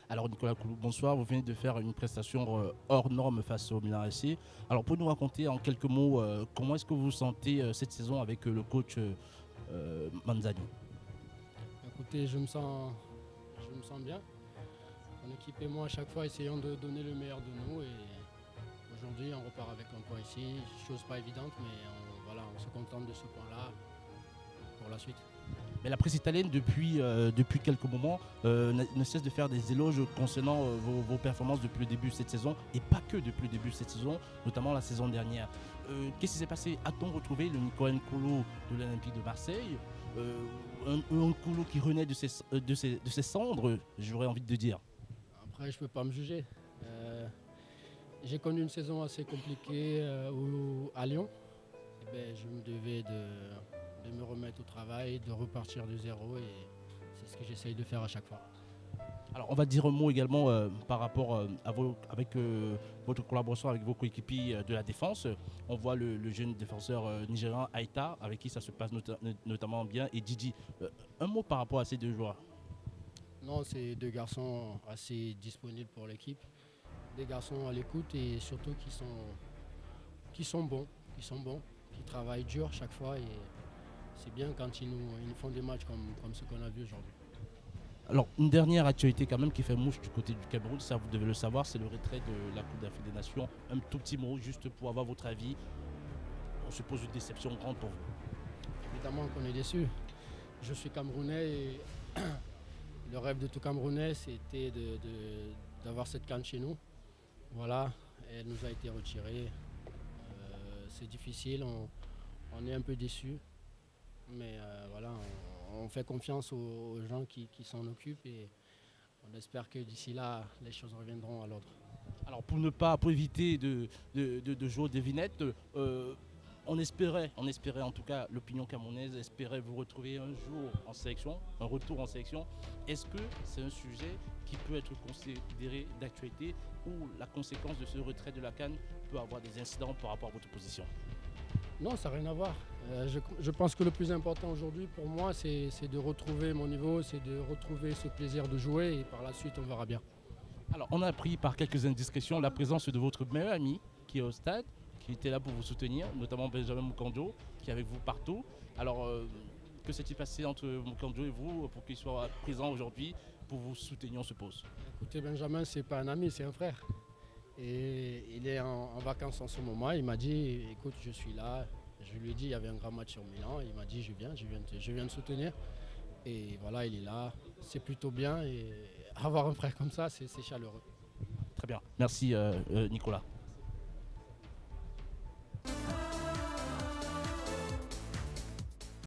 Alors Nicolas Koulou, bonsoir. Vous venez de faire une prestation hors norme face au Milan AC. Alors pour nous raconter en quelques mots comment est-ce que vous sentez cette saison avec le coach Manzani. Écoutez, je me sens bien. Mon équipe et moi, à chaque fois, essayons de donner le meilleur de nous. Et aujourd'hui, on repart avec un point ici. Chose pas évidente, mais on se contente de ce point-là pour la suite. Mais la presse italienne, depuis quelques moments, ne cesse de faire des éloges concernant vos performances depuis le début de cette saison, et pas que depuis le début de cette saison, notamment la saison dernière. Qu'est-ce qui s'est passé? A-t-on retrouvé le Nicolas Nkolo de l'Olympique de Marseille? Un Nkolo qui renaît de ses cendres, j'aurais envie de dire. Après, je ne peux pas me juger. J'ai connu une saison assez compliquée à Lyon. Eh ben, je me devais de me remettre au travail, de repartir de zéro, et c'est ce que j'essaye de faire à chaque fois. Alors, on va dire un mot également par rapport avec votre collaboration avec vos coéquipiers de la défense. On voit le jeune défenseur nigérian Aïta, avec qui ça se passe notamment bien, et Didi. Un mot par rapport à ces deux joueurs. Non, c'est deux garçons assez disponibles pour l'équipe, des garçons à l'écoute et surtout qui sont bons, qui travaillent dur chaque fois, et c'est bien quand ils nous font des matchs comme ce qu'on a vu aujourd'hui. Alors, une dernière actualité quand même qui fait mouche du côté du Cameroun, ça vous devez le savoir, c'est le retrait de la Coupe d'Afrique des Nations. Un tout petit mot juste pour avoir votre avis. On se pose une déception grande pour vous. Évidemment qu'on est déçus. Je suis Camerounais et le rêve de tout Camerounais, c'était d'avoir cette canne chez nous. Voilà, elle nous a été retirée. C'est difficile, on est un peu déçus. Mais voilà, on fait confiance aux gens qui s'en occupent, et on espère que d'ici là, les choses reviendront à l'ordre. Alors pour éviter de jouer aux devinettes, on espérait en tout cas, l'opinion camerounaise espérait vous retrouver un jour en sélection, un retour en sélection. Est-ce que c'est un sujet qui peut être considéré d'actualité, ou la conséquence de ce retrait de la CAN peut avoir des incidents par rapport à votre position? Non, ça n'a rien à voir. Je pense que le plus important aujourd'hui pour moi, c'est de retrouver mon niveau, c'est de retrouver ce plaisir de jouer, et par la suite, on verra bien. Alors, on a appris par quelques indiscrétions la présence de votre meilleur ami qui est au stade, qui était là pour vous soutenir, notamment Benjamin Mukanjo, qui est avec vous partout. Alors, que s'est-il passé entre Mukanjo et vous pour qu'il soit présent aujourd'hui pour vous soutenir, on suppose? Écoutez, Benjamin, c'est pas un ami, c'est un frère. Et il est en vacances en ce moment. Il m'a dit, écoute, je suis là. Je lui ai dit, il y avait un grand match sur Milan. Il m'a dit, je viens de soutenir. Et voilà, il est là. C'est plutôt bien. Et avoir un frère comme ça, c'est chaleureux. Très bien. Merci Nicolas.